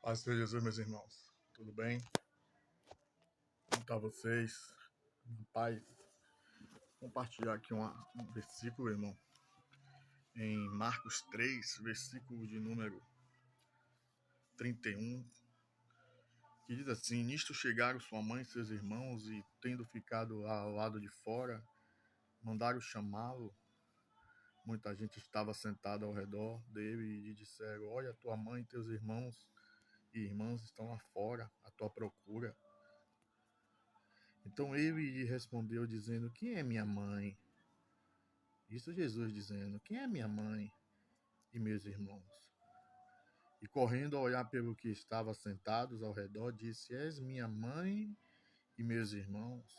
Paz de Jesus, meus irmãos. Tudo bem? Como está vocês? Paz. Compartilhar aqui um versículo, irmão. Em Marcos 3, versículo de número 31, que diz assim: Nisto chegaram sua mãe e seus irmãos, e tendo ficado ao lado de fora, mandaram chamá-lo. Muita gente estava sentada ao redor dele e lhe disseram: Olha, tua mãe e teus irmãos e irmãs estão lá fora, à tua procura. Então ele lhe respondeu, dizendo: Quem é minha mãe? Isso Jesus dizendo: Quem é minha mãe e meus irmãos? E correndo a olhar pelo que estavam sentados ao redor, disse: És minha mãe e meus irmãos.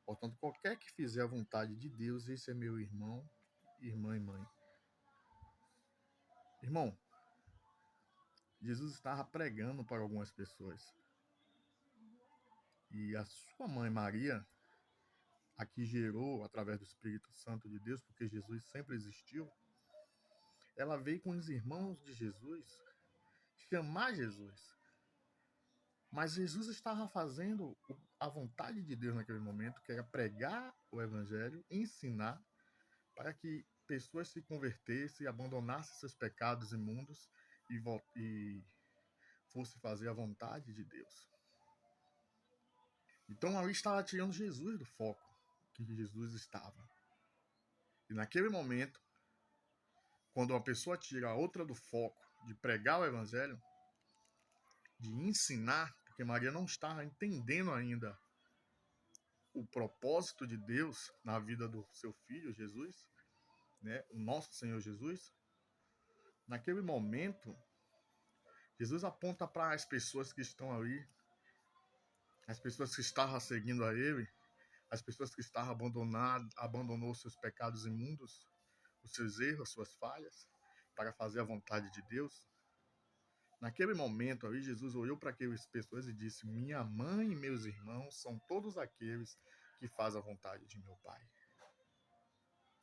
Portanto, qualquer que fizer a vontade de Deus, esse é meu irmão, irmã e mãe. Irmão, Jesus estava pregando para algumas pessoas. E a sua mãe Maria, a que gerou através do Espírito Santo de Deus, porque Jesus sempre existiu, ela veio com os irmãos de Jesus chamar Jesus. Mas Jesus estava fazendo a vontade de Deus naquele momento, que era pregar o evangelho, ensinar para que pessoas se convertessem, abandonassem seus pecados imundos e fosse fazer a vontade de Deus. Então ali estava tirando Jesus do foco que Jesus estava. E naquele momento, quando uma pessoa tira a outra do foco de pregar o evangelho, de ensinar, porque Maria não estava entendendo ainda o propósito de Deus na vida do seu filho Jesus, né, o nosso Senhor Jesus. Naquele momento, Jesus aponta para as pessoas que estão ali, as pessoas que estavam seguindo a Ele, as pessoas que estavam abandonou seus pecados imundos, os seus erros, as suas falhas, para fazer a vontade de Deus. Naquele momento ali, Jesus olhou para aquelas pessoas e disse: Minha mãe e meus irmãos são todos aqueles que fazem a vontade de meu Pai.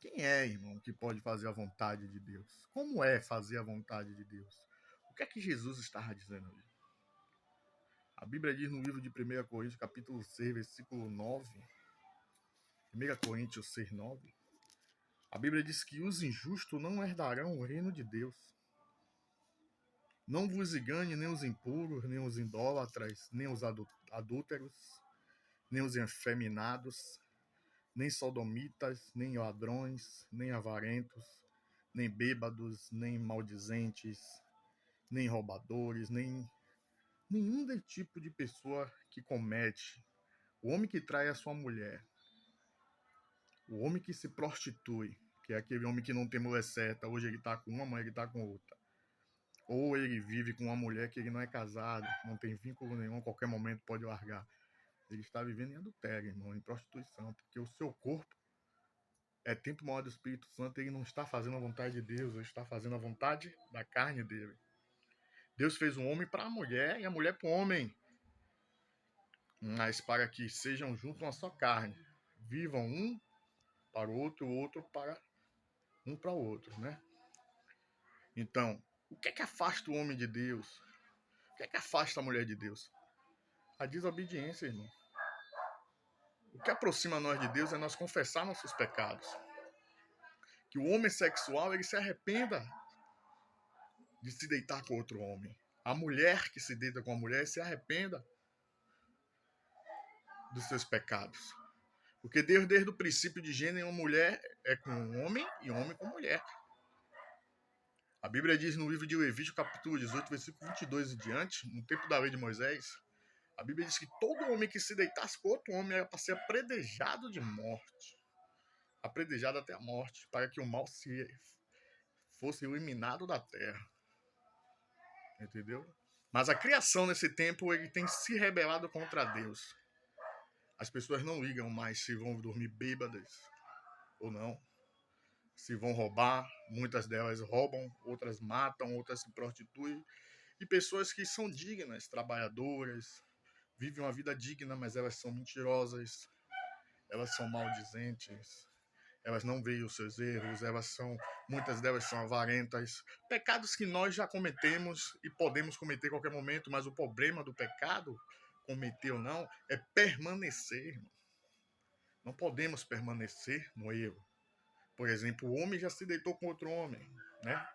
Quem é, irmão, que pode fazer a vontade de Deus? Como é fazer a vontade de Deus? O que é que Jesus estava dizendo ali? A Bíblia diz no livro de 1 Coríntios, capítulo 6, versículo 9. 1 Coríntios 6, 9. A Bíblia diz que os injustos não herdarão o reino de Deus. Não vos engane nem os impuros, nem os idólatras, nem os adúlteros, nem os efeminados, nem sodomitas, nem ladrões, nem avarentos, nem bêbados, nem maldizentes, nem roubadores, nem nenhum tipo de pessoa que comete. O homem que trai a sua mulher, o homem que se prostitui, que é aquele homem que não tem mulher certa, hoje ele está com uma, amanhã ele está com outra. Ou ele vive com uma mulher que ele não é casado, não tem vínculo nenhum, a qualquer momento pode largar. Ele está vivendo em adultério, irmão, em prostituição, porque o seu corpo é templo maior do Espírito Santo, ele não está fazendo a vontade de Deus, ele está fazendo a vontade da carne dele. Deus fez um homem para a mulher e a mulher para o homem, mas para que sejam juntos uma só carne. Vivam um para o outro para um para o outro, né? Então, o que é que afasta o homem de Deus? O que é que afasta a mulher de Deus? A desobediência, irmão. O que aproxima nós de Deus é nós confessar nossos pecados. Que o homem sexual, ele se arrependa de se deitar com outro homem. A mulher que se deita com a mulher se arrependa dos seus pecados. Porque Deus, desde o princípio de gênero, uma mulher é com um homem e um homem com mulher. A Bíblia diz no livro de Levítico, capítulo 18, versículo 22 e diante, no tempo da lei de Moisés, a Bíblia diz que todo homem que se deitasse com outro homem era para ser apredejado de morte. Apredejado até a morte, para que o mal fosse eliminado da terra. Entendeu? Mas a criação nesse tempo, ele tem se rebelado contra Deus. As pessoas não ligam mais se vão dormir bêbadas ou não. Se vão roubar, muitas delas roubam, outras matam, outras se prostituem. E pessoas que são dignas, trabalhadoras, vivem uma vida digna, mas elas são mentirosas, elas são maldizentes, elas não veem os seus erros, muitas delas são avarentas. Pecados que nós já cometemos e podemos cometer a qualquer momento, mas o problema do pecado, cometer ou não, é permanecer, irmão. Não podemos permanecer no erro. Por exemplo, o homem já se deitou com outro homem, né?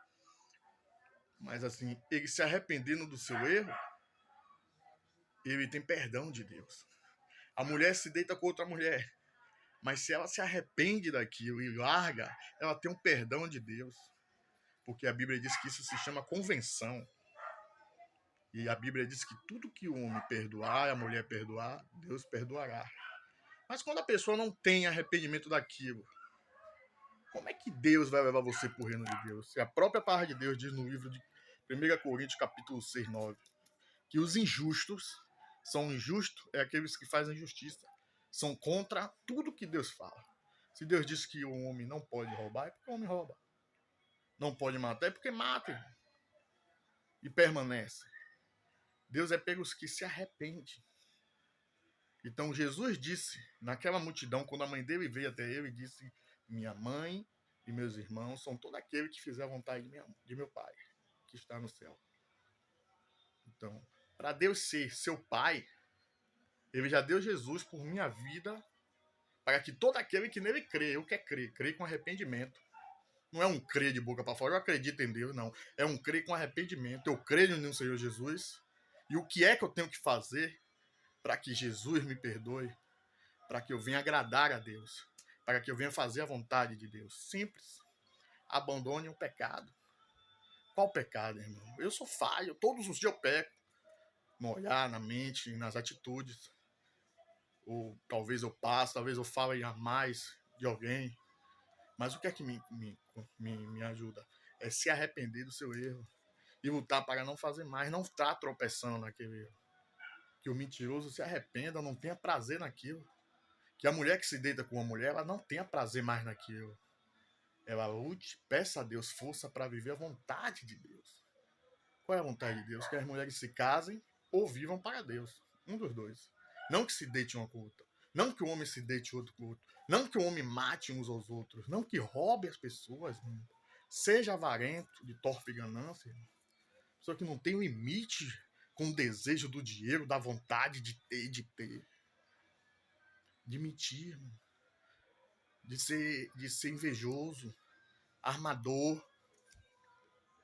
Mas assim, ele se arrependendo do seu erro, ele tem perdão de Deus. A mulher se deita com outra mulher, mas se ela se arrepende daquilo e larga, ela tem um perdão de Deus. Porque a Bíblia diz que isso se chama convenção. E a Bíblia diz que tudo que o homem perdoar, a mulher perdoar, Deus perdoará. Mas quando a pessoa não tem arrependimento daquilo, como é que Deus vai levar você para o reino de Deus? Se a própria palavra de Deus diz no livro de 1 Coríntios, capítulo 6, 9, que os injustos são injustos, é aqueles que fazem justiça. São contra tudo que Deus fala. Se Deus diz que o homem não pode roubar, é porque o homem rouba. Não pode matar, é porque mata. E permanece. Deus é pelos que se arrepende. Então Jesus disse, naquela multidão, quando a mãe dele veio até ele, disse: minha mãe e meus irmãos são todo aquele que fizer a vontade de meu Pai, que está no céu. Então, para Deus ser seu Pai, ele já deu Jesus por minha vida, para que todo aquele que nele crê, eu quero crer, crê com arrependimento. Não é um crer de boca para fora, eu acredito em Deus, não. É um crer com arrependimento. Eu creio no Senhor Jesus. E o que é que eu tenho que fazer para que Jesus me perdoe? Para que eu venha agradar a Deus. Para que eu venha fazer a vontade de Deus. Simples. Abandone o pecado. Qual pecado, irmão? Eu sou falho. Todos os dias eu peco. No olhar, na mente, nas atitudes. Ou talvez eu passe, talvez eu fale a mais de alguém. Mas o que é que me ajuda? É se arrepender do seu erro. E lutar para não fazer mais. Não estar tropeçando naquele erro. Que o mentiroso se arrependa, não tenha prazer naquilo. Que a mulher que se deita com uma mulher, ela não tenha prazer mais naquilo. Ela lute, peça a Deus força para viver a vontade de Deus. Qual é a vontade de Deus? Que as mulheres se casem ou vivam para Deus. Um dos dois. Não que se deite uma com a outra. Não que o homem se deite outro com o outro. Não que o homem mate uns aos outros. Não que roube as pessoas. Seja avarento, de torpe ganância. Pessoa que não tem limite com o desejo do dinheiro, da vontade de ter. De mentir. De ser invejoso. Armador.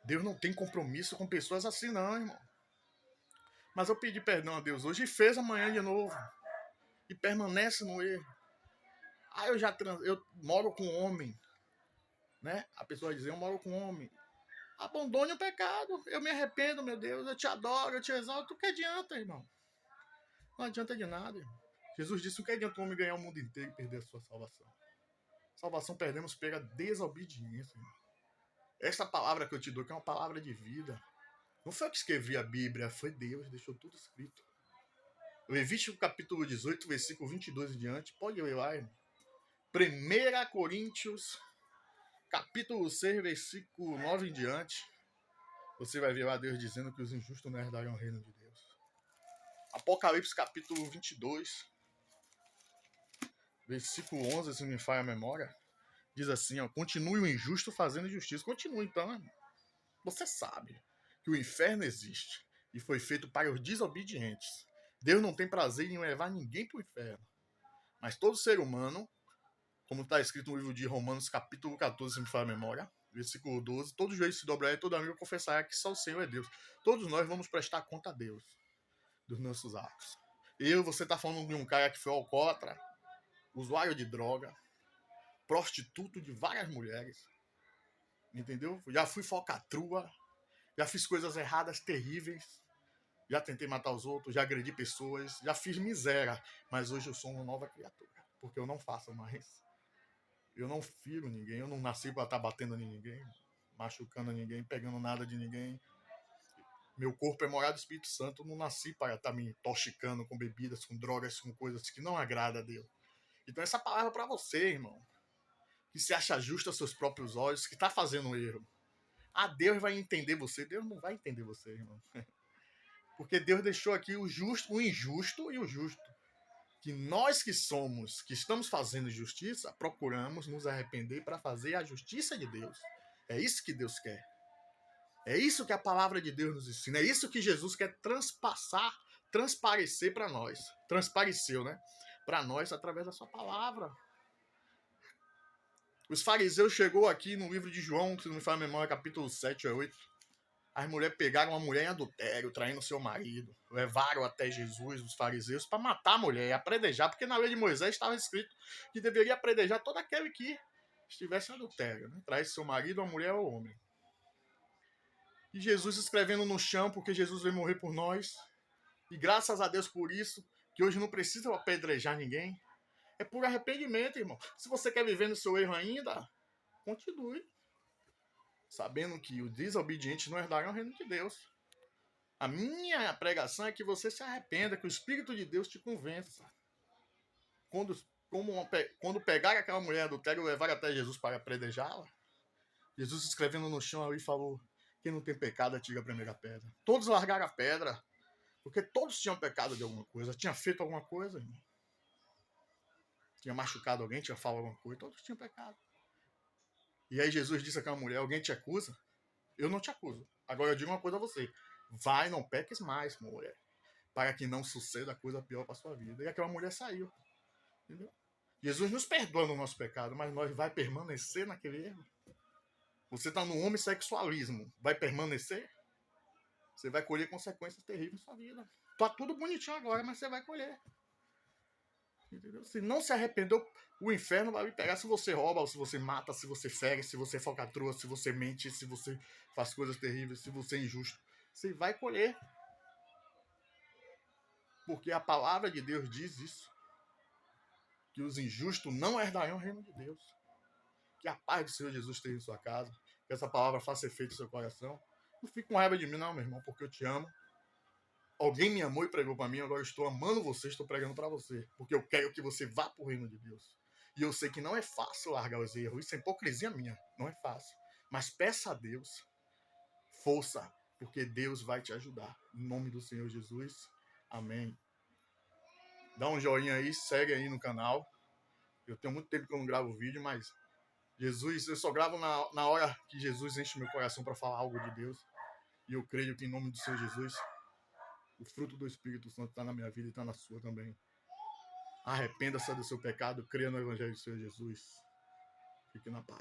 Deus não tem compromisso com pessoas assim não, irmão. Mas eu pedi perdão a Deus hoje e fez amanhã de novo. E permanece no erro. Ah, eu moro com homem. Né? A pessoa diz, eu moro com homem. Abandone o pecado. Eu me arrependo, meu Deus. Eu te adoro, eu te exalto. O que adianta, irmão? Não adianta de nada, irmão. Jesus disse, o que adianta o homem ganhar o mundo inteiro e perder a sua salvação? Salvação perdemos pela desobediência, irmão. Essa palavra que eu te dou, que é uma palavra de vida. Não foi eu que escrevi a Bíblia, foi Deus, deixou tudo escrito. Levítico capítulo 18, versículo 22 em diante. Pode ler lá, irmão. 1 Coríntios, capítulo 6, versículo 9 em diante. Você vai ver lá Deus dizendo que os injustos não herdarão o reino de Deus. Apocalipse, capítulo 22, versículo 11, se não me falha a memória. Diz assim, ó, continue o injusto fazendo justiça. Continue, então, irmão. Você sabe que o inferno existe e foi feito para os desobedientes. Deus não tem prazer em levar ninguém para o inferno. Mas todo ser humano, como está escrito no livro de Romanos, capítulo 14, se me fala a memória, versículo 12, todo joelho se dobrará e todo amigo confessará que só o Senhor é Deus. Todos nós vamos prestar conta a Deus dos nossos atos. Você está falando de um cara que foi alcoólatra, usuário de droga, prostituto de várias mulheres, entendeu? Já fui falcatrua, já fiz coisas erradas terríveis, já tentei matar os outros, já agredi pessoas, já fiz miséria, mas hoje eu sou uma nova criatura, porque eu não faço mais. Eu não firo ninguém, eu não nasci para estar batendo em ninguém, machucando ninguém, pegando nada de ninguém. Meu corpo é morada do Espírito Santo, eu não nasci para estar me intoxicando com bebidas, com drogas, com coisas que não agradam a Deus. Então essa palavra é para você, irmão, que se acha justo aos seus próprios olhos, que está fazendo um erro. Ah, Deus vai entender você. Deus não vai entender você, irmão. Porque Deus deixou aqui o justo, o injusto e o justo. que nós que somos, que estamos fazendo justiça, procuramos nos arrepender para fazer a justiça de Deus. É isso que Deus quer. É isso que a palavra de Deus nos ensina. É isso que Jesus quer transparecer para nós. Transpareceu, né? Para nós através da sua palavra. Os fariseus chegou aqui no livro de João, se não me falha a memória, capítulo 7 ou 8. As mulheres pegaram uma mulher em adultério, traindo seu marido. Levaram até Jesus, os fariseus, para matar a mulher, apredejar, porque na lei de Moisés estava escrito que deveria apredejar todo aquele que estivesse em adultério, né? Traz seu marido, a mulher ou homem. E Jesus escrevendo no chão, porque Jesus veio morrer por nós. E graças a Deus por isso, que hoje não precisa apedrejar ninguém. É por arrependimento, irmão. Se você quer viver no seu erro ainda, continue. Sabendo que os desobedientes não herdarão o reino de Deus. A minha pregação é que você se arrependa, que o Espírito de Deus te convença. Quando pegar aquela mulher adultéria e levar até Jesus para apredejá-la, Jesus escrevendo no chão ali falou: quem não tem pecado atira a primeira pedra. Todos largaram a pedra, porque todos tinham pecado de alguma coisa. Tinha feito alguma coisa, irmão. Tinha machucado alguém, tinha falado alguma coisa. Todos tinham pecado. E aí Jesus disse àquela mulher: alguém te acusa? Eu não te acuso. Agora eu digo uma coisa a você: vai, não peques mais, mulher, para que não suceda coisa pior para sua vida. E aquela mulher saiu. Entendeu? Jesus nos perdoa no nosso pecado, mas nós vai permanecer naquele erro. Você está no homossexualismo, vai permanecer? Você vai colher consequências terríveis na sua vida. Tá tudo bonitinho agora, mas você vai colher. Entendeu? Se não se arrependeu, o inferno vai lhe pegar se você rouba, se você mata, se você fere, se você falcatrua, se você mente, se você faz coisas terríveis, se você é injusto. Você vai colher. Porque a palavra de Deus diz isso. Que os injustos não herdarão o reino de Deus. Que a paz do Senhor Jesus esteja em sua casa. Que essa palavra faça efeito no seu coração. Não fique com raiva de mim não, meu irmão, porque eu te amo. Alguém me amou e pregou para mim, agora eu estou amando você, estou pregando para você. Porque eu quero que você vá para o reino de Deus. E eu sei que não é fácil largar os erros. Isso é hipocrisia minha. Não é fácil. Mas peça a Deus força, porque Deus vai te ajudar. Em nome do Senhor Jesus. Amém. Dá um joinha aí, segue aí no canal. Eu tenho muito tempo que eu não gravo vídeo, mas Jesus, eu só gravo na hora que Jesus enche meu coração para falar algo de Deus. E eu creio que em nome do Senhor Jesus, o fruto do Espírito Santo está na minha vida e está na sua também. Arrependa-se do seu pecado, creia no Evangelho do Senhor Jesus. Fique na paz.